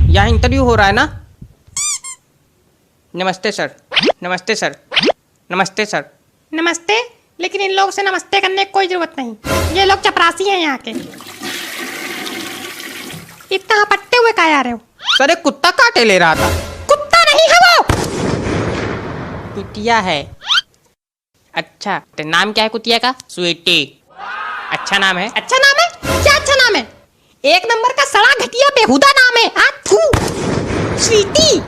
यहाँ इंटरव्यू हो रहा है ना? नमस्ते सर। नमस्ते सर। नमस्ते सर। नमस्ते, लेकिन इन लोगों से नमस्ते करने की कोई जरूरत नहीं। ये लोग चपरासी हैं यहाँ के। इतना हपटते हुए कहाँ आ रहे हो? सर एक कुत्ता काटे ले रहा था। कुत्ता नहीं है वो, कुतिया है। अच्छा तो नाम क्या है कुतिया का? स्वीटी। अच्छा नाम है। अच्छा नाम है? क्या अच्छा नाम है? एक नंबर का सड़ा घटिया बेहुदा नाम है। थू, स्वीटी।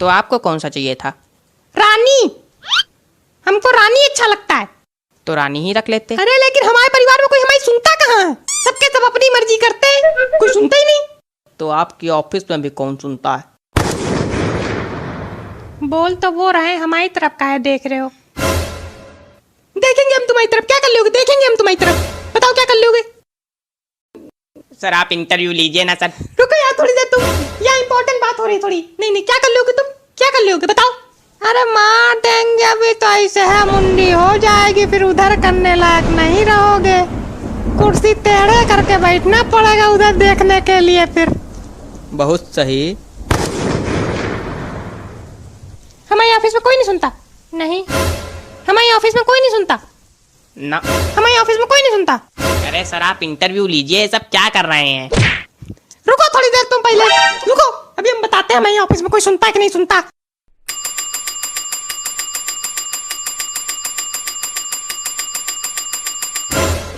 तो आपको कौन सा चाहिए था? रानी। हमको रानी अच्छा लगता है। तो रानी ही रख लेते। अरे लेकिन हमारे परिवार में कोई हमारी सुनता कहाँ है? सबके सब अपनी मर्जी करते हैं, कोई सुनता ही नहीं। तो आपकी ऑफिस में भी कौन सुनता है? बोल तो वो रहे, हमारी तरफ का है देख रहे हो? देखेंगे हम तुम्हारी तरफ। क्या कर लोगे? देखेंगे हम तुम्हारी तरफ। बताओ क्या कर लोगे? सर आप इंटरव्यू लीजिए ना सर। रुको यार थोड़ी देर, तुम यहाँ इंपॉर्टेंट बात हो रही थोड़ी। नहीं क्या कर लोगे तुम? क्या कर लोगे बताओ? अरे मार देंगे अभी तो, ऐसे है मुंडी हो जाएगी, फिर उधर करने लायक नहीं रहोगे। कुर्सी टेढ़े करके बैठना पड़ेगा उधर देखने के लिए फिर। बहुत सही। हमारे ऑफिस में कोई नहीं सुनता। नहीं, हमारे ऑफिस में कोई नहीं सुनता ना। हमारे ऑफिस में कोई नहीं सुनता। अरे सर आप इंटरव्यू लीजिए, सब क्या कर रहे हैं? रुको थोड़ी देर, तुम पहले रुको, अभी हम बताते हैं हमारे ऑफिस में कोई सुनता है कि नहीं सुनता।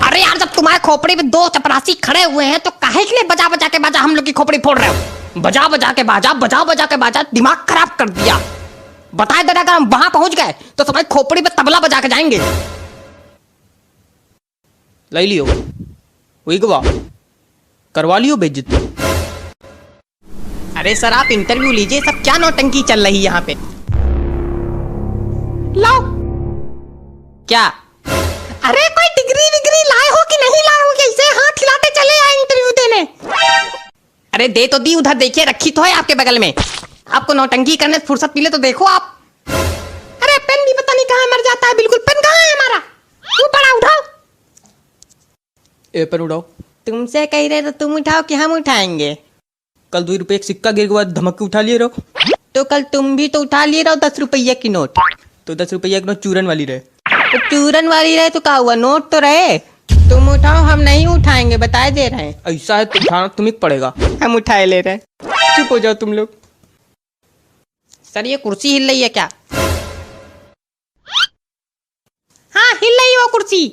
अरे यार जब तुम्हारे खोपड़ी में दो चपरासी खड़े हुए हैं तो काहे के लिए बजा बजा के बाजा हम लोग की खोपड़ी फोड़ रहे हो? बजा बजा के बाजा, दिमाग खराब कर दिया। बताए दे, अगर हम वहां पहुंच गए तो तुम्हारी खोपड़ी पे तबला बजा के जाएंगे। ले लियो, वही गवा करवा लियो बेइज्जती। अरे सर आप इंटरव्यू लीजिए, सब क्या नौटंकी चल रही है यहाँ पे? लाओ। क्या? अरे कोई डिग्री विग्री लाए हो कि नहीं लाए हो? ऐसे हाथ हिलाते चले आए इंटरव्यू देने। अरे दे तो दी, उधर देखिए रखी तो है आपके बगल में। आपको नौटंकी करने से फुर्सत मिले तो देखो आप। अरे पेन भी पता नहीं कहाँ मर जाता है बिल्कुल। पेन कहाँ है हमारा? वो पड़ा, उठाओ। ए पेन उठाओ। तुमसे कह रहे तो तुम उठाओ कि हम उठाएंगे? कल 2 रुपए एक सिक्का गिर के बाद धमक के उठा लिए रहो। तो कल तुम भी तो उठा लिए रहो 10 रुपये की नोट। तो 10 रुपये की नोट चूरन वाली रहे। तो चूरन वाली रहे तो क्या हुआ, नोट तो रहे। तुम उठाओ, हम नहीं उठाएंगे, बताए दे रहे हैं। ऐसा है तो उठाना तुम्हें पड़ेगा। हम उठाए ले रहे हैं। चुप हो जाओ तुम लोग। सर ये कुर्सी हिल रही है क्या? हाँ हिल रही है वो कुर्सी।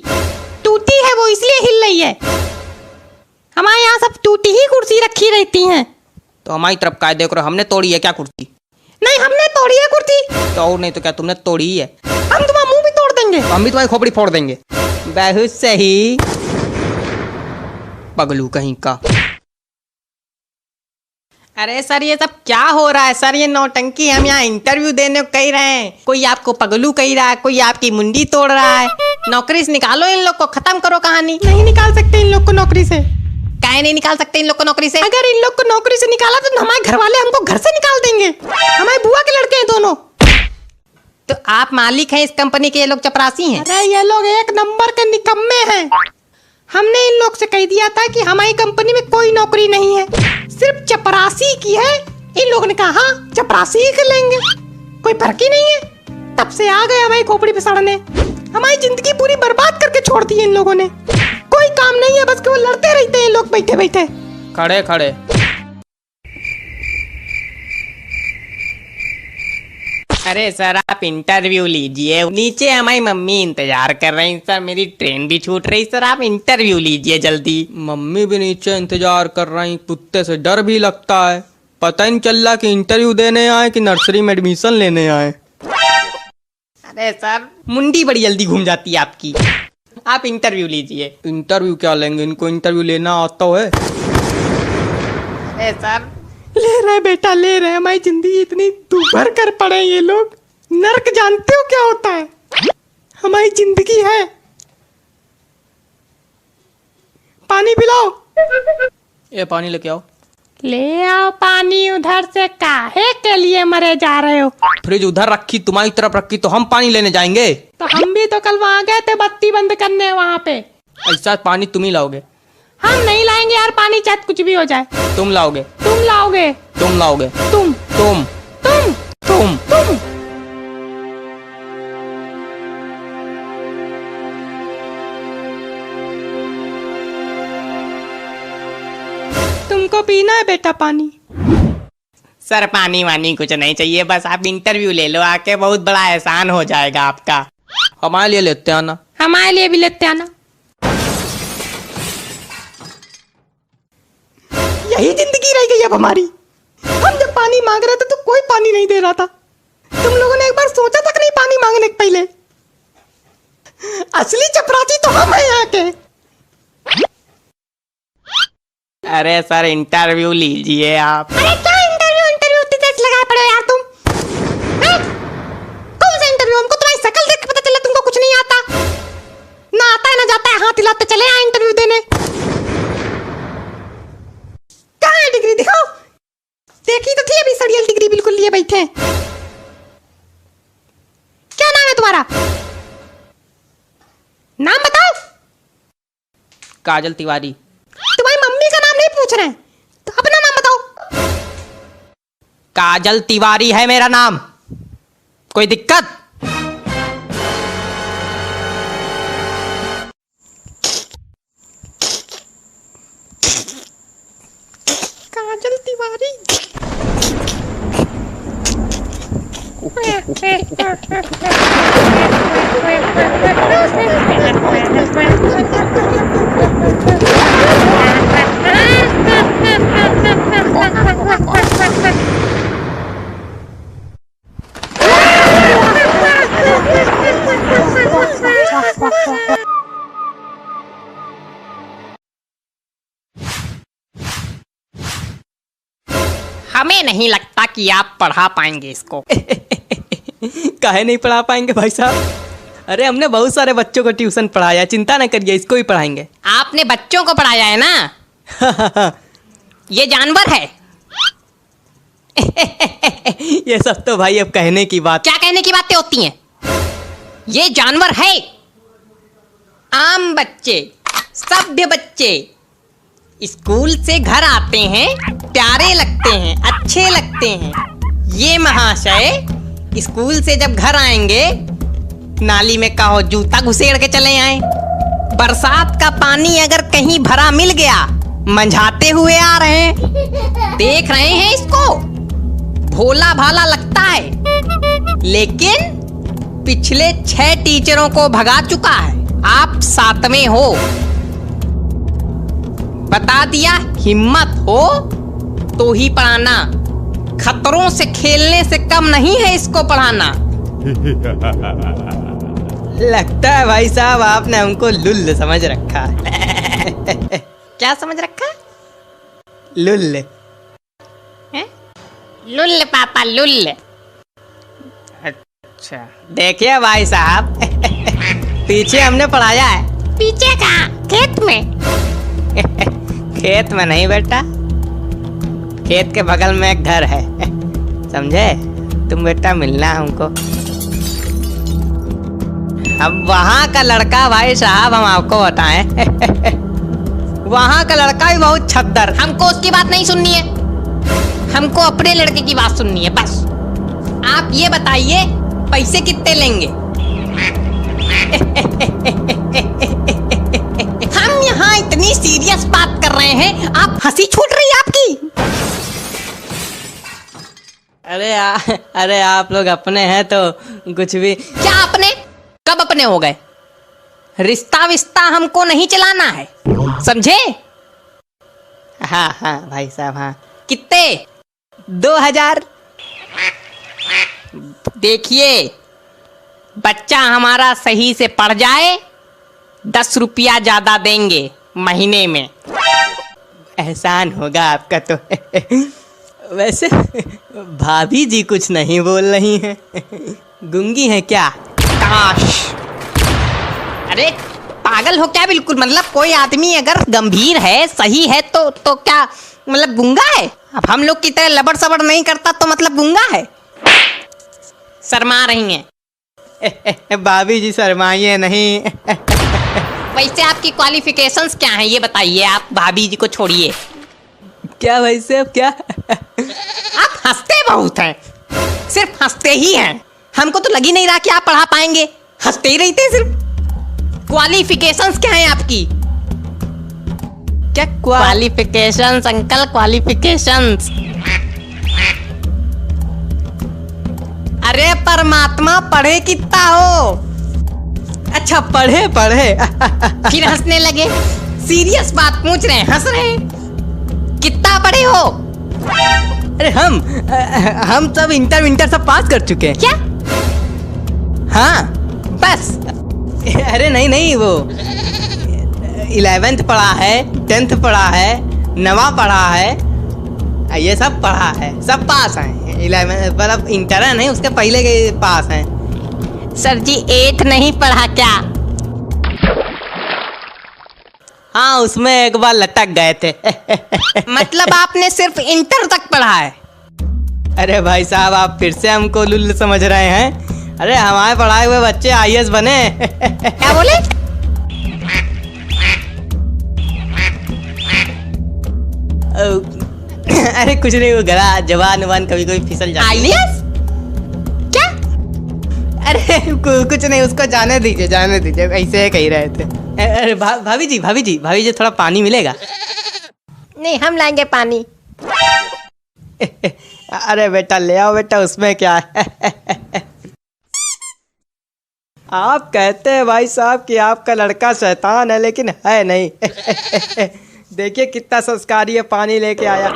टूटी है वो, इसलिए हिल रही है। हमारे यहाँ सब टूटी ही कुर्सी रखी रहती हैं। तो हमारी तरफ का देख रहे हो, हमने तोड़ी है क्या कुर्सी? नहीं हमने तोड़ी है कुर्सी। तो और नहीं तो क्या, तुमने तोड़ी ही है। हम तुम्हारा मुंह भी तोड़ देंगे। हम भी तुम्हारी खोपड़ी फोड़ देंगे। बहुत सही पगलू कहीं का। अरे सर ये सब क्या हो रहा है? सर ये नौटंकी, हम यहाँ इंटरव्यू देने को कह रहे हैं, कोई आपको पगलू कह रहा है, कोई आपकी मुंडी तोड़ रहा है। नौकरी से निकालो इन लोग को, खत्म करो कहानी। नहीं निकाल सकते इन लोग को नौकरी से। काहे नहीं निकाल सकते इन लोग को नौकरी से? अगर इन लोग को नौकरी से निकाला तो हमारे घर वाले हमको घर से निकाल देंगे। हमारे बुआ के लड़के हैं दोनों। तो आप मालिक हैं इस कंपनी के, ये लोग चपरासी हैं। अरे ये लोग एक नंबर के निकम्मे हैं। हमने इन लोग से कह दिया था कि हमारी कंपनी में कोई नौकरी नहीं है, सिर्फ चपरासी की है। इन लोगों ने कहा हाँ चपरासी ही कर लेंगे, कोई फर्क ही नहीं है। तब से आ गए हमारी खोपड़ी पे सड़ने। हमारी जिंदगी पूरी बर्बाद करके छोड़ दी इन लोगों ने। कोई काम नहीं है, बस केवल लड़ते रहते हैं लोग बैठे बैठे। खड़े खड़े। अरे सर आप इंटरव्यू लीजिए, नीचे हमारी मम्मी इंतजार कर रही हैं। सर मेरी ट्रेन भी छूट रही, सर आप इंटरव्यू लीजिए जल्दी। मम्मी भी नीचे इंतजार कर रही, कुत्ते से डर भी लगता है। पता ही नहीं चल रहा कि इंटरव्यू देने आए कि नर्सरी में एडमिशन लेने आए। अरे सर मुंडी बड़ी जल्दी घूम जाती है आपकी। आप इंटरव्यू लीजिए। इंटरव्यू क्या लेंगे, इनको इंटरव्यू लेना आता है? अरे सर ले रहे बेटा ले रहे। हमारी जिंदगी इतनी दुभर कर पड़े, ये लोग नर्क जानते हो क्या होता है? हमारी जिंदगी है। पानी पिलाओ। ये पानी लेके आओ। ले आओ पानी उधर से। काहे के लिए मरे जा रहे हो? फ्रिज उधर रखी, तुम्हारी तरफ रखी, तो हम पानी लेने जाएंगे। तो हम भी तो कल वहां गए थे बत्ती बंद करने वहां पे। ऐसा पानी तुम ही लाओगे? हम नहीं लाएंगे यार पानी, चाहे कुछ भी हो जाए। तुम लाओगे? तुम लाओगे। तुम लाओगे? तुम तुम तुम तुम तुम तुमको पीना है बेटा पानी? सर पानी वानी कुछ नहीं चाहिए, बस आप इंटरव्यू ले लो आके, बहुत बड़ा एहसान हो जाएगा आपका। हमारे लिए लेते आना। हमारे लिए भी लेते आना। यही जिंदगी रह गई अब हमारी। हम जब पानी मांग रहे थे तो कोई पानी नहीं दे रहा था। तुम लोगों ने एक बार सोचा तक नहीं पानी मांगने के पहले? असली चपरासी तो हम हैं यहाँ के। अरे सर इंटरव्यू लीजिए आप। अरे क्या इंटरव्यू इतनी तेज लगाए पड़े हो यार तुम? हैं? कौन सा इंटरव्यू? हमको तुम्हारी शक्ल देख के पता चला तुमको कुछ नहीं आता। ना आता है ना जाता है, हाथ हिलाते चले आए इंटरव्यू देने। कहाँ है डिग्री? दिखाओ। देखी तो थी अभी सड़ियल डिग्री बिल्कुल लिए बैठे हैं। क्या नाम है तुम्हारा? नाम बताओ। काजल तिवारी। तुम्हारी मम्मी का नाम नहीं पूछ रहे हैं, तो अपना नाम बताओ। काजल तिवारी है मेरा नाम। कोई दिक्कत? काजल तिवारी। हमें नहीं लगता कि आप पढ़ा पाएंगे इसको। काहे नहीं पढ़ा पाएंगे भाई साहब? अरे हमने बहुत सारे बच्चों को ट्यूशन पढ़ाया, चिंता न करिए, इसको ही पढ़ाएंगे। आपने बच्चों को पढ़ाया है ना? ये जानवर है। ये सब तो भाई अब कहने की बात। क्या कहने की बातें होती हैं? ये जानवर है। आम बच्चे, सभ्य बच्चे स्कूल से घर आते हैं, प्यारे लगते हैं, अच्छे लगते हैं। ये महाशय स्कूल से जब घर आएंगे, नाली में कहो जूता घुसेड़ के चले आए। बरसात का पानी अगर कहीं भरा मिल गया, मंझाते हुए आ रहे हैं। देख रहे हैं इसको, भोला भाला लगता है, लेकिन पिछले 6 टीचरों को भगा चुका है। आप 7वें हो। बता दिया, हिम्मत हो तो ही पढ़ाना। खतरों से खेलने से कम नहीं है इसको पढ़ाना। लगता है भाई साहब आपने हमको लुल्ल समझ रखा है। क्या समझ रखा? लुल्ल है? लुल्ल पापा लुल्ल। अच्छा देखिए भाई साहब, पीछे हमने पढ़ाया है। पीछे कहाँ? खेत में? खेत में नहीं बेटा, खेत के बगल में एक घर है, समझे? तुम बेटा मिलना हमको। अब वहाँ का लड़का भाई साहब हम आपको बताएं। वहाँ का लड़का भी बहुत छद्दर। हमको उसकी बात नहीं सुननी है, हमको अपने लड़के की बात सुननी है बस। आप ये बताइए पैसे कितने लेंगे? हम यहाँ इतनी सीरियस बात कर रहे हैं, आप हंसी छूट रही है आपकी। अरे आप लोग अपने हैं तो कुछ भी। क्या अपने? कब अपने हो गए? रिश्ता विस्ता हमको नहीं चलाना है, समझे? हाँ हाँ भाई साहब हाँ। कितने? 2000। देखिए बच्चा हमारा सही से पढ़ जाए, 10 रुपया ज्यादा देंगे महीने में। एहसान होगा आपका तो। वैसे भाभी जी कुछ नहीं बोल रही हैं, गूंगी हैं क्या? काश। अरे पागल हो क्या बिल्कुल? मतलब कोई आदमी अगर गंभीर है, सही है तो क्या मतलब गूंगा है? अब हम लोग की तरह लबड़ सबड़ नहीं करता तो मतलब गूंगा है? शर्मा रही हैं। भाभी जी शर्माइए नहीं। वैसे आपकी क्वालिफिकेशंस क्या हैं ये बताइए, आप भाभी जी को छोड़िए। क्या भाई साहब क्या? आप हंसते बहुत हैं, सिर्फ हंसते ही हैं। हमको तो लग ही नहीं रहा कि आप पढ़ा पाएंगे, हंसते ही रहते हैं सिर्फ। क्वालिफिकेशंस क्या हैं आपकी? क्या क्वालिफिकेशंस अंकल, क्वालिफिकेशंस? अरे परमात्मा, पढ़े कितना हो? अच्छा पढ़े पढ़े फिर हंसने लगे। सीरियस बात पूछ रहे हैं, हंस रहे हैं। कितना पढ़े हो? अरे हम सब इंटर सब पास कर चुके हैं। क्या? हाँ बस। अरे नहीं, वो 11th पढ़ा है, 10th पढ़ा है, 9वां पढ़ा है, ये सब पढ़ा है, सब पास हैं। 11 मतलब इंटर है नहीं, उसके पहले के पास हैं। सर जी 8th नहीं पढ़ा क्या? हाँ उसमें एक बार लटक गए थे। मतलब आपने सिर्फ इंटर तक पढ़ा है? अरे भाई साहब आप फिर से हमको लुल्ल समझ रहे हैं। अरे हमारे पढ़ाए हुए बच्चे IAS बने। क्या बोले? अरे कुछ नहीं, वो गला जवान कभी कभी फिसल जाता है। IAS? क्या? अरे कुछ नहीं, उसको जाने दीजिए ऐसे कह रहे थे। अरे भाभी जी थोड़ा पानी मिलेगा? नहीं हम लाएंगे पानी। अरे बेटा ले आओ बेटा, उसमें क्या है। आप कहते हैं भाई साहब कि आपका लड़का शैतान है, लेकिन है नहीं। देखिए कितना संस्कारी है, पानी लेके आया।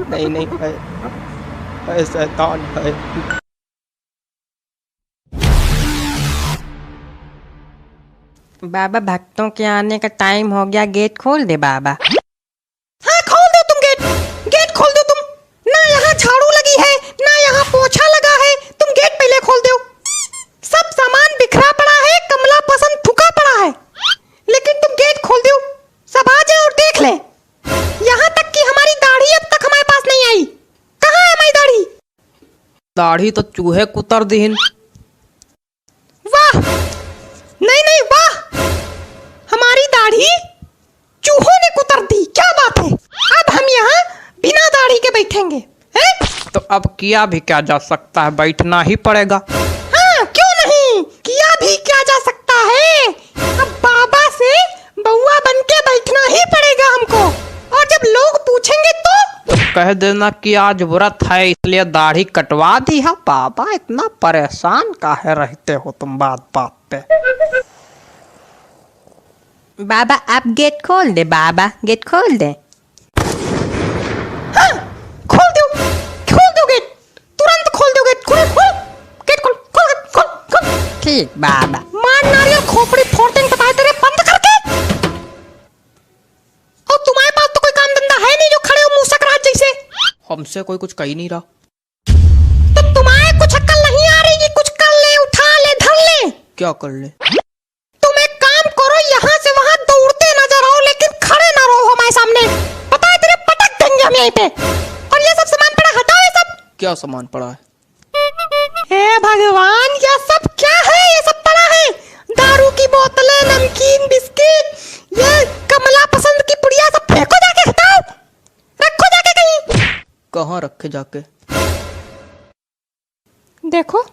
नहीं है शैतान है। बाबा भक्तों के आने का टाइम हो गया, गेट खोल दे बाबा। हाँ खोल दो तुम गेट खोल दो तुम। ना यहाँ झाड़ू लगी है ना यहाँ पोछा लगा है, तुम गेट पहले खोल दो। सब सामान बिखरा पड़ा है, कमला पसंद थुका पड़ा है, लेकिन तुम गेट खोल दो। सब आ जाए और देख ले। यहाँ तक कि हमारी दाढ़ी अब तक हमारे पास नहीं आई। कहाँ है हमारी दाढ़ी? दाढ़ी तो चूहे कुतर दीन। वाह नहीं वाह, हमारी दाढ़ी चूहों ने कुतर दी। क्या बात है, अब हम यहाँ बिना दाढ़ी के बैठेंगे हैं? तो अब किया भी क्या जा सकता है, बैठना ही पड़ेगा। हाँ क्यों नहीं, किया भी क्या जा सकता है। अब बाबा से बउआ बन के बैठना ही पड़ेगा हमको, और जब लोग पूछेंगे तो कह देना कि आज व्रत है इसलिए दाढ़ी कटवा दी है। बाबा इतना परेशान काहे रहते हो तुम बात पे। बाबा आप गेट खोल दे, बाबा गेट खोल दे। हाँ खोल दो गेट, तुरंत खोल दो गेट। गेट खोल। ठीक बाबा। मार नारियल खोपड़ी फोड़ देंगे बताए तेरे, बंद करके। और तुम्हारे पास तो कोई काम धंधा है नहीं जो खड़े हो मूसक राज जैसे। हमसे कोई कुछ कही नहीं रहा। तो तुम्हारे कुछ अक्ल नहीं आ रही कि कुछ कर ले, उठा ले, धर ले। क्या कर ले? तुम एक काम करो, यहाँ से वहाँ दौड़ते नजर आओ, लेकिन खड़े ना रहो हमारे सामने। पता है तेरे पटक देंगे हम यहीं पे। और ये सब सामान पड़ा, हटाओ ये सब। क्या सामान पड़ा है? हे भगवान ये सब क्या है? ये सब पड़ा है दारू की बोतलें, नमकीन, बिस्किट, ये कमला पसंद की पुड़िया, सब फेंको जाके, हटाओ, रखो जाके कहीं। कहाँ रखे जाके? देखो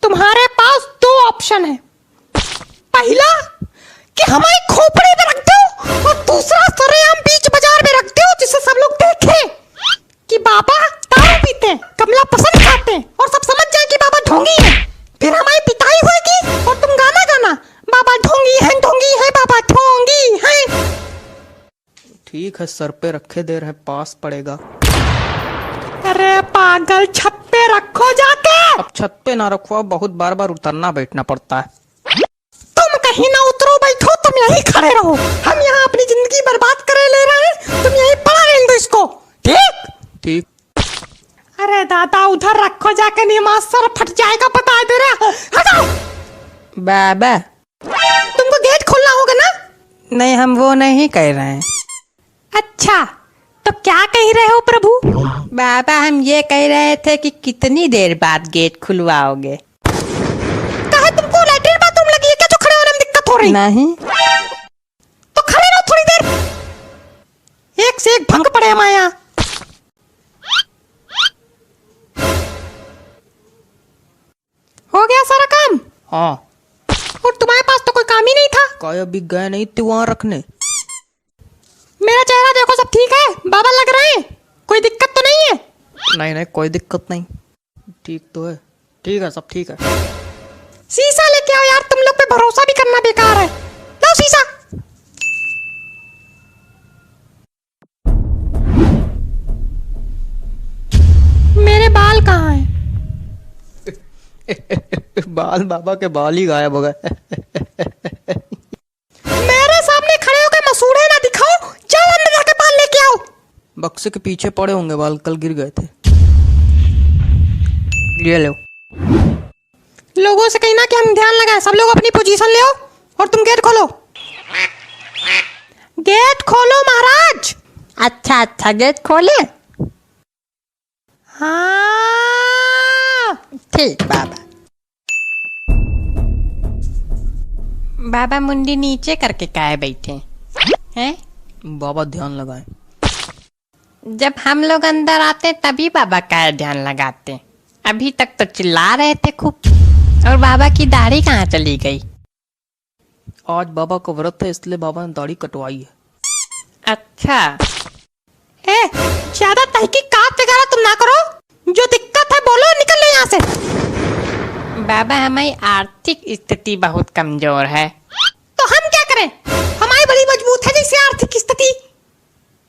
तुम्हारे पास दो ऑप्शन है। पहला कि हमारी खोपड़ी में रख दो, और दूसरा सरेआम बीच बाजार में रख दो, जिससे सब लोग देखें कि बाबा दारू पीते हैं, कमला पसंद खाते हैं, और सब समझ जाए कि बाबा ढोंगी है। फिर हमारी पिटाई होगी और तुम गाना गाना, बाबा ढोंगी है बाबा ढोंगी है। ठीक है सर पे रखे दे रहे, पास पड़ेगा। अरे पागल, छत पे रखो जाके। अब छत पे ना रखो, बहुत बार उतरना बैठना पड़ता है। तुम कहीं ना उतरो, बैठो, तुम यहीं खड़े रहो। हम यहाँ अपनी जिंदगी बर्बाद करे ले रहे हैं, तुम यहीं पड़ा रहने दो इसको। ठीक। अरे दादा उधर रखो जाके, नमाज सर फट जाएगा, बता दे रहा। हटाओ बाबा। तुमको गेट खोलना होगा ना? नहीं हम वो नहीं कह रहे हैं। अच्छा, तो क्या कह रहे हो प्रभु? बाबा हम ये कह रहे थे कि कितनी देर बाद गेट खुलवाओगे? कहे तुमको लैट्रिन बाथरूम लगी है क्या जो खड़े होने में दिक्कत हो रही? नहीं। तो खड़े रहो थोड़ी देर, एक से एक भंग पड़े हमारे यहाँ। हो गया सारा काम? हाँ। और तुम्हारे पास तो कोई काम ही नहीं था। काय अभी गए नहीं थे वहां रखने? मेरा चेहरा देखो, सब ठीक है? बाबा लग रहे हैं, कोई दिक्कत तो नहीं है? नहीं नहीं कोई दिक्कत नहीं, ठीक तो है। ठीक है सब ठीक है। शीशा लेके आओ यार, तुम लोग पे भरोसा भी करना बेकार है। लाओ शीशा। मेरे बाल कहाँ हैं? बाल बाबा के बाल ही गायब हो गए। मेरे सामने खड़े होकर मसूड़े ना दिखाओ, जाओ अंदर जाके बाल लेके आओ। बक्से के पीछे पड़े होंगे बाल, कल गिर गए थे। ये लो। लोगों से कहना कि हम ध्यान लगाएं, सब लोग अपनी पोजीशन ले आओ और तुम गेट खोलो। गेट खोलो महाराज। अच्छा अच्छा गेट खोले? हाँ ठीक बाबा। बाबा मुंडी नीचे करके काहे बैठे हैं? बाबा ध्यान लगाए। जब हम लोग अंदर आते तभी बाबा का ध्यान लगाते, अभी तक तो चिल्ला रहे थे खूब। और बाबा की दाढ़ी कहाँ चली गई? आज बाबा का व्रत है इसलिए बाबा ने दाढ़ी कटवाई है। अच्छा। ए, ज्यादा तहकीकात वगैरह तुम ना करो, जो दिक्कत है बोलो, निकल लो यहाँ से। बाबा हमारी आर्थिक स्थिति बहुत कमजोर है। तो हम क्या करें? हमारी बड़ी मजबूत है जैसे आर्थिक स्थिति।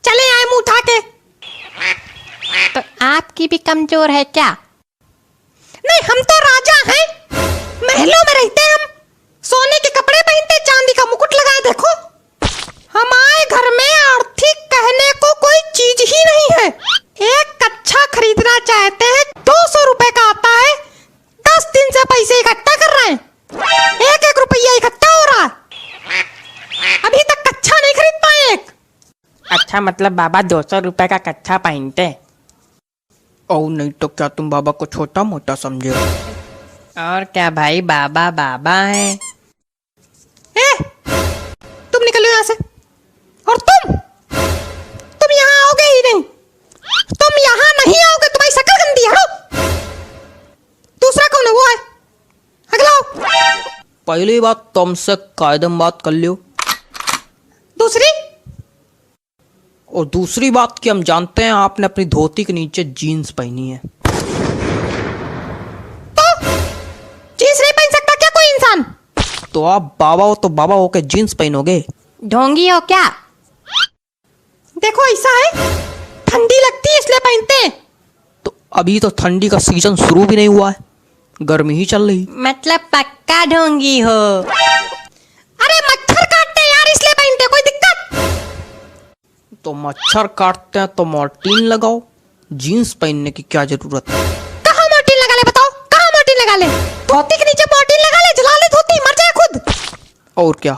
चले आए मुंह उठा के। तो आपकी भी कमजोर है क्या? नहीं, हम तो राजा हैं, महलों में रहते हैं हम, सोने के कपड़े पहनते, चांदी का मुकुट लगाए। देखो हमारे घर में आर्थिक कहने को कोई चीज ही नहीं है। एक कच्छा खरीदना चाहते हैं 200 रुपए का आता है, 10 दिन से पैसे इकट्ठा कर रहे हैं, एक एक रुपया इकट्ठा हो रहा है, अभी तक कच्छा नहीं खरीद पाए एक। अच्छा मतलब बाबा 200 रुपए का कच्छा पहनते? और नहीं तो क्या तुम बाबा को छोटा मोटा समझे? और क्या भाई, बाबा बाबा है। ए, तुम निकलो यहाँ से। और तुम यहाँ आओगे ही नहीं, तुम यहाँ नहीं आओगे, तुम्हारी शक्ल गंदी है। हटो। दूसरा कौन है? वो है, अगला आओ। पहली बात तुमसे कायदम बात कर लियो, दूसरी? और दूसरी बात कि हम जानते हैं आपने अपनी धोती के नीचे जीन्स पहनी है। तो जीन्स नहीं पहन सकता क्या कोई इंसान? तो आप बाबा हो तो बाबा हो के जीन्स पहनोगे? ढोंगी हो क्या? देखो ऐसा है, ठंडी लगती है इसलिए पहनते हैं। तो अभी तो ठंडी का सीजन शुरू भी नहीं हुआ है, गर्मी ही चल रही। मतलब पक्का ढोंगी हो? अरे मच्छर काटते हैं यार इसलिए पहनते, कोई दिक्कत? तो मच्छर काटते हैं तो मॉर्टीन लगाओ, जीन्स पहनने की क्या जरूरत है? कहाँ मॉर्टीन लगा ले बताओ, कहाँ मॉर्टीन लगा ले? धोती के नीचे मॉर्टीन लगा ले, जला ले धोती, मर जाए खुद। और क्या?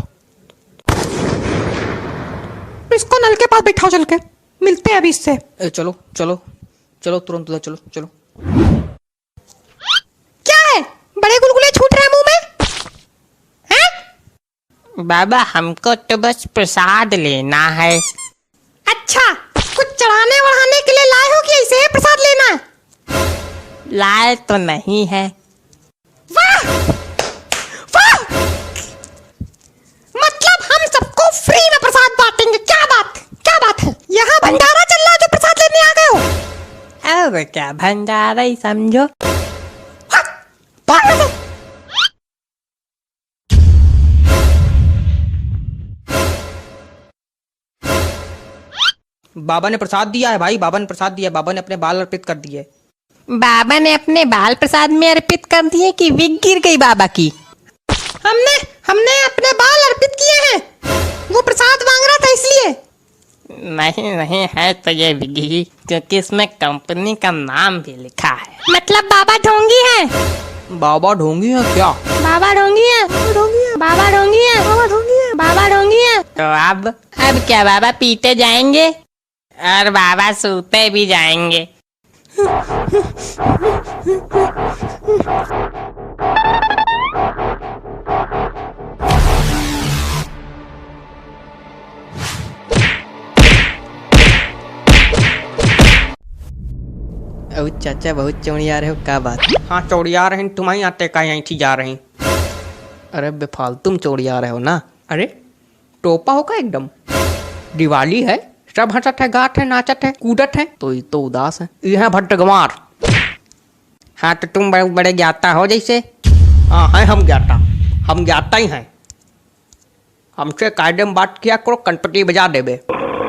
इसको नल के पास बैठाओ, चल के मिलते हैं अभी इससे। चलो चलो चलो तुरंत उधर चलो चलो। क्या है, बड़े गुलगुले छूट रहे हैं मुंह में? हैं? बाबा हमको तो बस प्रसाद लेना है। अच्छा, कुछ चढ़ाने वढ़ाने के लिए लाए हो कि ऐसे ही प्रसाद लेना है? लाए तो नहीं है। वाह वाह, मतलब हम सबको फ्री में प्रसाद बांटेंगे? क्या बात है? यहाँ भंडारा चल रहा है जो प्रसाद लेने आ गए हो? अब क्या भंडारा ही समझो। बाबा ने प्रसाद दिया है भाई, बाबा ने प्रसाद दिया है, बाबा ने अपने बाल अर्पित कर दिए। बाबा ने अपने बाल प्रसाद में अर्पित कर दिए कि विग गिर गई बाबा की? हमने अपने बाल अर्पित किए हैं, वो प्रसाद मांग रहा था इसलिए। नहीं नहीं है तो ये विगी, क्योंकि इसमें कंपनी का नाम भी लिखा है। मतलब बाबा ढोंगी है? बाबा ढोंगी है क्या? बाबा ढोंगी है, बाबा ढोंगी है, बाबा ढोंगी है, बाबा ढोंगी है, बाबा ढोंगी है। तो अब क्या बाबा पीते जाएंगे? और बाबा सूते भी जाएंगे। चाचा बहुत चौड़िया रहे हो, क्या बात? हाँ चौड़िया रहे, तुम्हारी आते का यहीं थी जा रही। अरे बेफालतू चौड़िया रहे हो ना। अरे टोपा होगा एकदम, दिवाली है, सब हंसत है, गात है, नाचत है, कूदत है, तो ये तो उदास है। यह भट्टगमार। हाँ तो तुम बड़े बड़े ज्ञाता हो जैसे। हाँ है हम ज्ञाता ही हैं। हमसे कायदे में बात किया करो, कनपटी बजा देबे।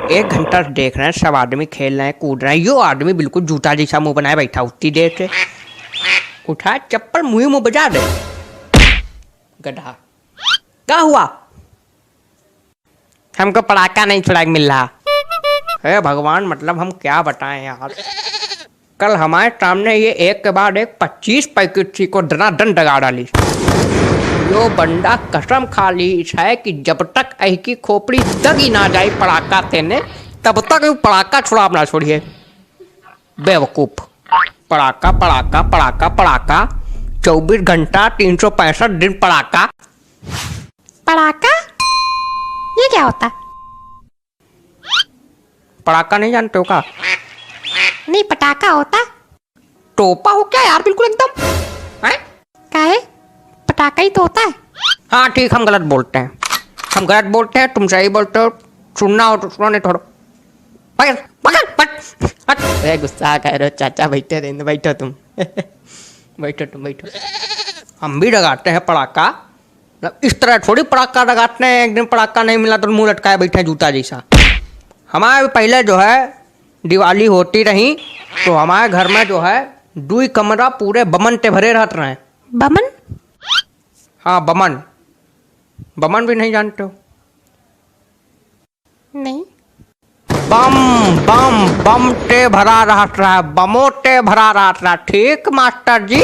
1 घंटा से देख रहे हैं, सब आदमी खेल रहे हैं, कूद रहे हैं, यो आदमी बिल्कुल जूता जैसा मुंह बनाए बैठा उतनी देर से। उठा चप्पल मुंह बजा दे। गधा क्या हुआ? हमको पटाखा नहीं छुड़ा मिल रहा है। भगवान मतलब हम क्या बताएं यार। कल हमारे सामने ये एक के बाद एक 25 पैकेट सी को दनादन डगा डाली। यो बंदा कसम खा ली है कि जब तक ऐ की खोपड़ी दगी ना जाए पड़ाका तेने, तब तक पड़ाका छुड़ा ना छोड़िए। बेवकूफ। पड़ाका पड़ाका पड़ाका पड़ाका, 24 घंटा 365 दिन पड़ाका। पड़ाका ये क्या होता? पड़ाका नहीं जानते हो का? नहीं, पटाखा होता। टोपा हो क्या यार, बिल्कुल एकदम है? क्या है? पटाखा ही तो होता है। हाँ ठीक, हम गलत बोलते हैं, तुम सही बोलते हो। सुनना हो तो सुनो, नहीं थोड़ा गुस्सा कह रहे हो चाचा। बैठो तुम। बैठो। हम भी लगाते हैं पड़ाका, इस तरह थोड़ी पड़ाका लगाते हैं। एक दिन पड़ाका नहीं मिला तो मुंह लटकाए बैठे जूता जैसा। हमारे पहले जो है दिवाली होती रही तो हमारे घर में जो है 2 कमरा पूरे बमन ते भरे रहते रहे। बमन? हाँ बमन भी नहीं जानते हो? नहीं। बम ते भरा रहा, बमो ते भरा रहा। ठीक मास्टर जी,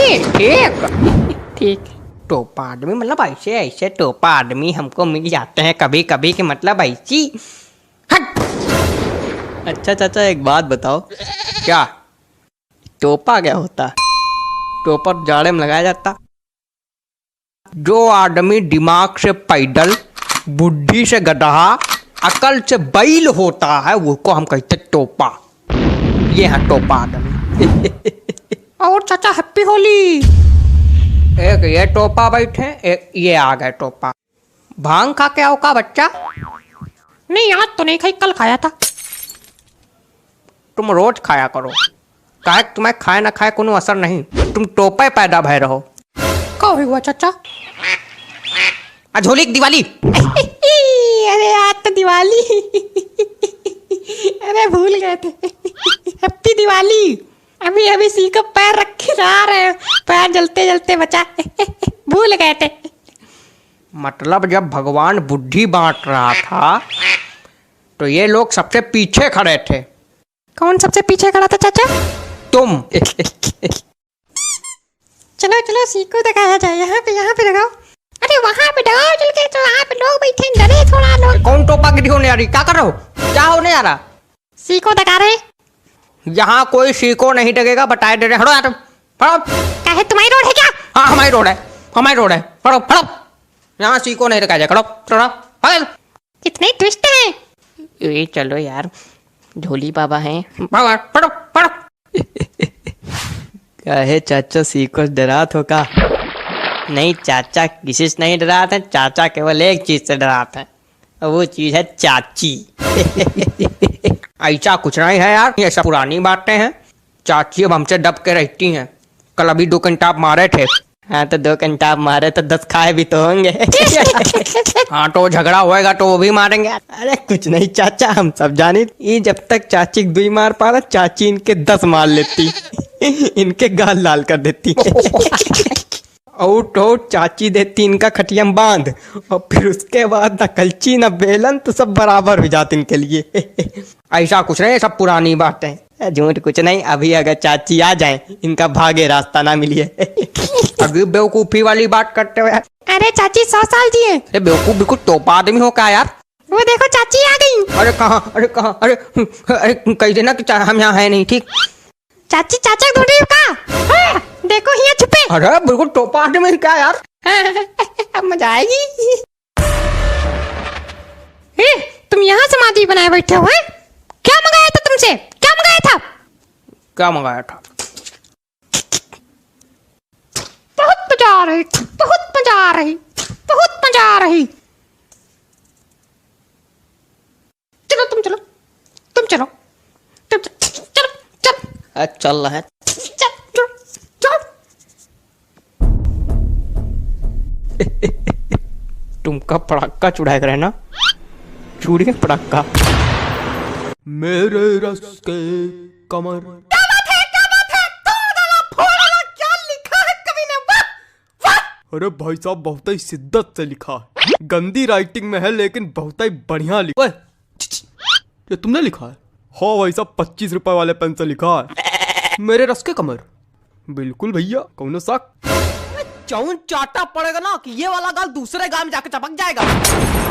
ठीक। टोपा आदमी मतलब ऐसे टोपा आदमी हमको मिल जाते हैं कभी कभी कि मतलब ऐसी। अच्छा चाचा एक बात बताओ। क्या? टोपा क्या होता? टोपा जाड़े में लगाया जाता। जो आदमी दिमाग से पैदल, बुद्धि से गधा, अकल से बैल होता है वो को हम कहते टोपा। ये है टोपा आदमी। और चाचा हैप्पी होली। एक ये टोपा बैठे, एक ये आ गए टोपा। भांग खा के आओ का बच्चा? नहीं आज तो नहीं खाई, कल खाया था। तुम रोज खाया करो, काहे तुम्हें खाए ना खाए कोनो असर नहीं। तुम टोपे पैदा भय रहो। क्या हुआ चाचा? आज होली की दिवाली। अरे आज तो दिवाली। अरे भूल गए थे। हैप्पी दिवाली। अभी सी को पैर रख के जा रहे हैं, पैर जलते जलते बचा। भूल गए थे। मतलब जब भगवान बुद्धि बांट रहा था तो ये लोग सबसे पीछे खड़े थे। कौन सबसे पीछे खड़ा था चाचा? तुम। चलो सी को दिखाया जाए। यहाँ पे लगाओ। अरे वहाँ पे लगाओ चल के, तो वहाँ पे लोग बैठे, डरे थोड़ा लोग। कौन टोपा गिरी होने आ रही? क्या कर रहे हो? क्या होने आ रहा? सी को दिखा रहे। यहाँ कोई सी को नहीं लगेगा, बताए दे रहे। हटो यार, क्या है, तुम्हारी रोड है क्या? हाँ हमारी रोड है। फड़ो। यहाँ सी को नहीं रखा जाए। खड़ो। कितने ट्विस्ट हैं। ये चलो यार, ढोली बाबा हैं। पड़ो। क्या है चाचा, सी को डरा थो का? नहीं चाचा किसी से नहीं डरा था, चाचा केवल एक चीज से डरा था, वो चीज है चाची। ऐसा कुछ नहीं है यार, ये सब पुरानी बातें हैं। चाची अब हमसे दब के रहती हैं। कल अभी 2 कंटाप मारे थे। हाँ तो 2 कंटाप मारे तो 10 खाए भी तो होंगे। हाँ तो झगड़ा होएगा तो वो भी मारेंगे। अरे कुछ नहीं चाचा, हम सब जाने। ये जब तक चाची 2 मार पा रहा, चाची इनके 10 मार लेती। इनके गाल लाल कर देती। और चाची देती इनका खटियम बांध, और फिर उसके बाद न कलची न बेलन तो सब बराबर हो जाते इनके लिए। ऐसा कुछ नहीं, सब पुरानी बातें, झूठ कुछ नहीं। अभी अगर चाची आ जाए, इनका भागे रास्ता ना मिलिए। अभी बेवकूफी वाली बात करते हुए। अरे चाची 100 साल जी है। अरे बेवकूफ बिल्कुल टोपा आदमी हो का यार। वो देखो चाची आ गई। अरे कहाँ, अरे कहाँ, अरे कह देना कि हम यहाँ है नहीं, ठीक। चाची चाचा ढूंढी का। देखो यहाँ छुपे। अरे बिल्कुल टोपा में क्या यार। मजा आएगी। तुम यहाँ समाधि बनाए बैठे हो हैं? क्या मंगाया था तुमसे? क्या मंगाया था? क्या मंगाया था? बहुत मजा आ रही, बहुत मजा आ रही, बहुत मजा आ रही। चलो तुम चलो, तुम चलो, तुम चलो, चलो चल रहा है। चलो चलो। तुमका पड़ाका चुड़ाए करे ना, चूड़ी पड़ाका। मेरे रस के कमर। क्या बात है, क्या बात है? तोड़ डाला, फोड़ डाला, क्या लिखा है कवि ने? वाह वाह। अरे भाई साहब बहुत ही शिद्दत से लिखा है, गंदी राइटिंग में है लेकिन बहुत ही बढ़िया लिखा है। ये तुमने लिखा है? हाँ भाई साहब 25 रुपए वाले पेन से लिखा है, मेरे रस के कमर। बिल्कुल भैया, कौन साक चौन चाटा पड़ेगा ना कि ये वाला गाल दूसरे गाल में जाकर चपक जाएगा।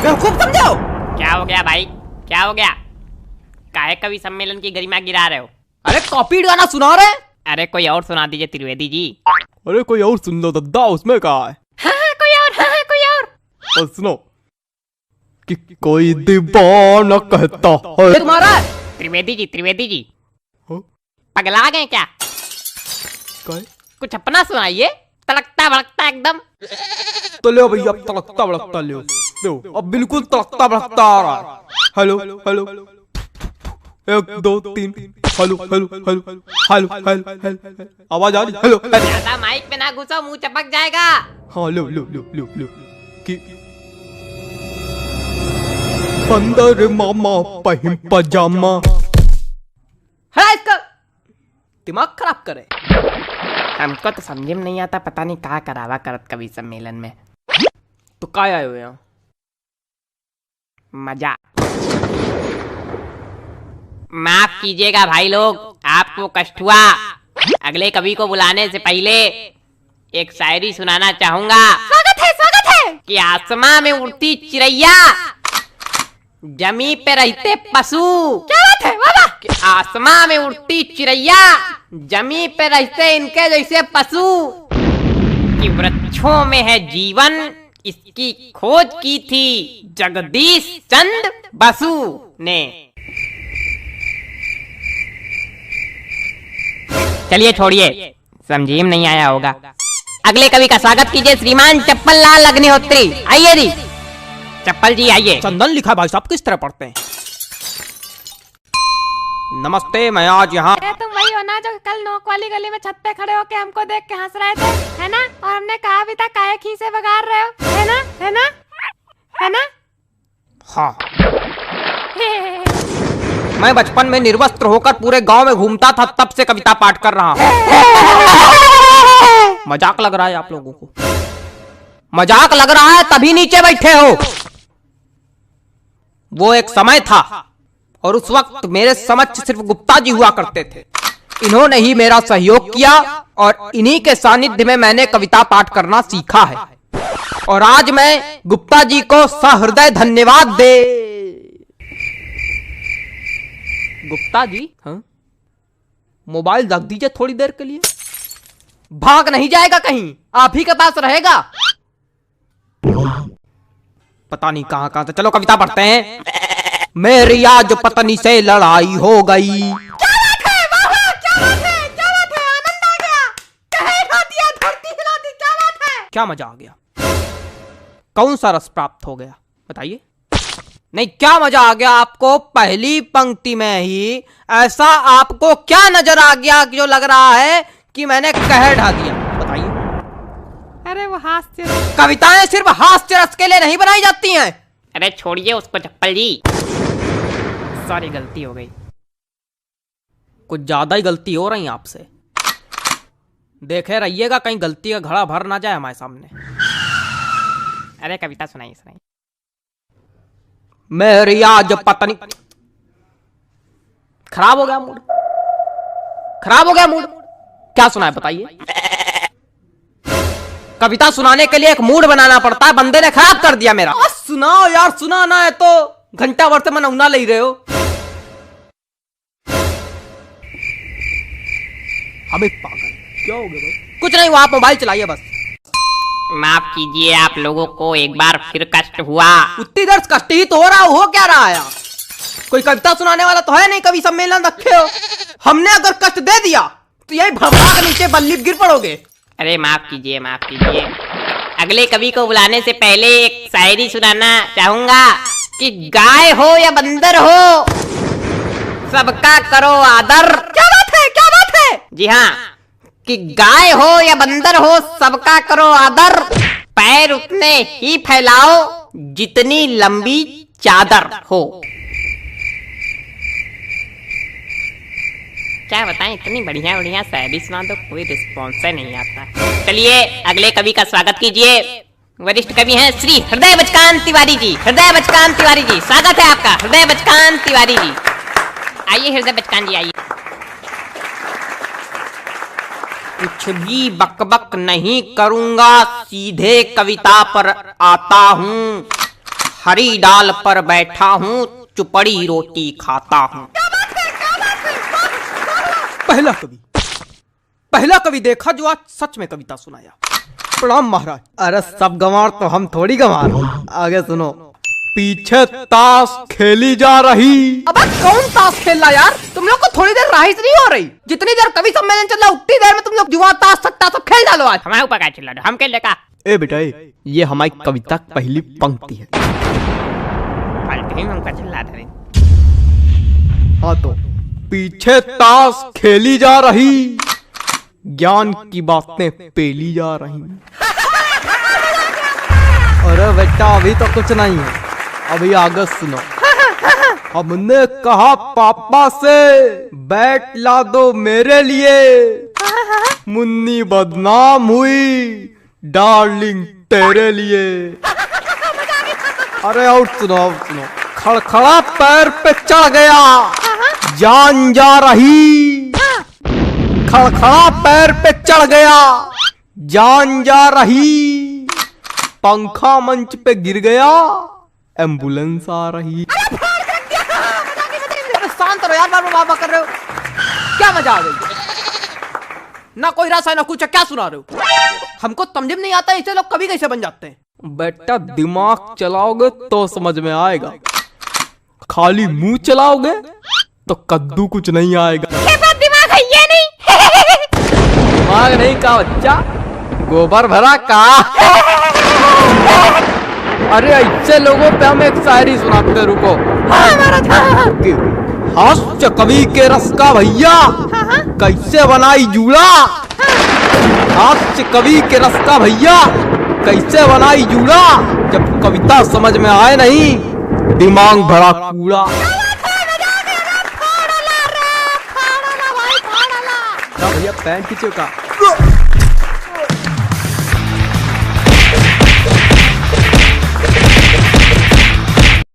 बेवकूफ समझो। क्या हो गया भाई, क्या हो गया? काहे कवि सम्मेलन की गरिमा गिरा रहे हो? अरे कॉपी गाना सुना रहे। अरे कोई और सुना दीजिए त्रिवेदी जी। अरे कोई और सुन लो दद्दा, उसमें कहा है। हाँ कोई और, हाँ कोई और। और सुनो कि कोई दीवाना कहता है। तुम्हारा त्रिवेदी जी, त्रिवेदी जी हाँ? पगला गए क्या? काय? कुछ अपना सुनाइए, तड़कता भड़कता एकदम। तो ले भैया, तड़कता भड़कता ले लो, अब बिल्कुल तड़कता भड़कता आ रहा है। Hello hello, 1 2 3, hello hello hello hello hello hello, आवाज आ रही? Hello hello. ज्यादा माइक पे ना घुसो, मुंह चपक जाएगा। हाँ लो लो लो लो लो कि बंदर मामा पहिम पजामा। हटा इसका, दिमाग खराब करे। हमको तो समझ में नहीं आता, पता नहीं कहाँ करावा करत कवि सम्मेलन में। तो काय आए हुए यहाँ? मजा। माफ कीजिएगा भाई लोग, आपको कष्ट हुआ। अगले कवि को बुलाने से पहले एक शायरी सुनाना चाहूंगा। स्वागत है, स्वागत है। कि आसमां में उड़ती चिड़ैया, जमी पे रहते पशु। क्या बात है, वाह वाह। कि आसमां में उड़ती चिड़ैया, जमी पे रहते इनके जैसे पशु। कि वृक्षों में है जीवन, इसकी खोज की थी जगदीश चंद्र बसु ने। चलिए छोड़िए, समझिए नहीं आया होगा। अगले कवि का स्वागत कीजिए, श्रीमान चप्पल लाल अग्निहोत्री। आइए जी, चप्पल जी आइए। चंदन लिखा भाई साहब, किस तरह पढ़ते हैं? नमस्ते, मैं आज यहाँ। तुम वही हो ना जो कल नोक वाली गली में छत पे खड़े होके हमको देख के हंस रहे थे, है ना? और हमने कहा भी था काहे खीसे बगाड़ रहे हो, है ना? है ना? है ना? हाँ, मैं बचपन में निर्वस्त्र होकर पूरे गांव में घूमता था, तब से कविता पाठ कर रहा हूँ। मजाक लग रहा है आप लोगों को? मजाक लग रहा है तभी नीचे बैठे हो। वो एक समय था और उस वक्त मेरे समक्ष सिर्फ गुप्ता जी हुआ करते थे। इन्होंने ही मेरा सहयोग किया और इन्हीं के सानिध्य में मैंने कविता पाठ करना सीखा है। और आज मैं गुप्ता जी को सहृदय धन्यवाद दे। गुप्ता जी, हाँ? मोबाइल रख दीजिए थोड़ी देर के लिए। भाग नहीं जाएगा कहीं, आप ही के पास रहेगा। पता नहीं कहां कहां से। चलो कविता पढ़ते हैं। मेरी आज पत्नी से लड़ाई हो गई। क्या बात है, वाह वाह, क्या बात है, क्या बात है, आनंद आ गया। कहे हिला दिया, धरती हिला दी, क्या बात है। क्या मजा आ गया? कौन सा रस प्राप्त हो गया बताइए? नहीं, क्या मजा आ गया आपको? पहली पंक्ति में ही ऐसा आपको क्या नजर आ गया जो लग रहा है कि मैंने कह ढा दिया? बताइए। अरे वो हास्य। कविताएं सिर्फ हास्य रस के लिए नहीं बनाई जाती हैं। अरे छोड़िए उसको चप्पल जी, सॉरी गलती हो गई। कुछ ज्यादा ही गलती हो रही है आपसे। देखे रहिएगा कहीं गलती का घड़ा भर ना जाए हमारे सामने। अरे कविता सुनाइए, सुनाइए। मेरी आज पत्नी। खराब हो गया मूड, खराब हो गया मूड। क्या सुनाए बताइए? कविता सुनाने के लिए एक मूड बनाना पड़ता है, बंदे ने खराब कर दिया मेरा। सुनाओ यार, सुनाना है तो घंटा भर से मनौना ले रहे हो। हमें पागल क्या हो गया भाई? कुछ नहीं, वो आप मोबाइल चलाइए बस। माफ कीजिए, आप लोगों को एक बार फिर कष्ट हुआ। उतनी देर से कष्ट ही तो हो रहा, हो क्या रहा है? कोई कविता सुनाने वाला तो है नहीं, कवि सम्मेलन रखे हो। हमने अगर कष्ट दे दिया तो यही भड़बड़ा के नीचे बल्ली गिर पड़ोगे। अरे माफ कीजिए, माफ कीजिए। अगले कवि को बुलाने से पहले एक शायरी सुनाना चाहूंगा कि गाय हो या बंदर हो, सबका करो आदर। क्या बात है, क्या बात है? जी हाँ, कि गाय हो या बंदर हो, सबका करो आदर। पैर उतने ही फैलाओ जितनी लंबी चादर हो। क्या बताएं, इतनी बढ़िया बढ़िया शायरी सुना दो, कोई रिस्पॉन्स नहीं आता। चलिए अगले कवि का स्वागत कीजिए। वरिष्ठ कवि हैं श्री हृदय बचकान तिवारी जी। हृदय बचकान तिवारी जी, स्वागत है आपका। हृदय बचकान तिवारी जी, आइए हृदय बचकान जी, आइए। कुछ भी बकबक नहीं करूंगा, सीधे कविता पर आता हूँ। हरी डाल पर बैठा हूँ, चुपड़ी रोटी खाता हूँ। पहला कवि देखा जो आज सच में कविता सुनाया। प्रणाम महाराज। अरे सब गंवार तो हम थोड़ी गंवार। आगे सुनो। पीछे ताश खेली जा रही। अब कौन ताश खेल रहा यार? तुम लोग को थोड़ी देर राइस नहीं हो रही? जितनी देर कवि सम्मेलन चल रहा उतनी देर में तुम लोग जुआ ताश सट्टा सब खेल डालो। आज हमारे ऊपर क्या चिल्ला रहे हो? हम खेल लेगा। ए बेटा ये हमारी कविता की पहली पंक्ति है। फालतू ही हमका चिल्ला रहे। हाँ तो पीछे ताश खेली जा रही, ज्ञान की बातें पेली जा रही। अरे बेटा अभी तो कुछ नहीं है, अभी आगे सुनो। हमने कहा पापा से बैट ला दो मेरे लिए, मुन्नी बदनाम हुई डार्लिंग तेरे लिए। अरे और सुनो। खड़खड़ा पैर पे चढ़ गया, जान जा रही। खड़खड़ा पैर पे चढ़ गया, जान जा रही। पंखा मंच पे गिर गया, एम्बुलेंस आ रही। शांत रहो यार, बाबा कर रहे हो। क्या मजा आ गई? ना कोई रस है ना कुछ, क्या सुना रहे हो? हमको समझ में नहीं आता ऐसे लोग कभी कैसे बन जाते हैं। बेटा दिमाग चलाओगे तो समझ में आएगा, खाली मुंह चलाओगे तो कद्दू कुछ नहीं आएगा। दिमाग है ये नहीं। दिमाग नहीं का बच्चा, गोबर भरा का। अरे ऐसे लोगों पे हम एक शायरी सुनाते, रुको। हास्य कवि के रस का भैया कैसे बनाई जूड़ा। हास्य कवि के रस का भैया कैसे बनाई जूड़ा। जब कविता समझ में आए नहीं, दिमाग भरा कूड़ा। भैया पैंट खींचो का।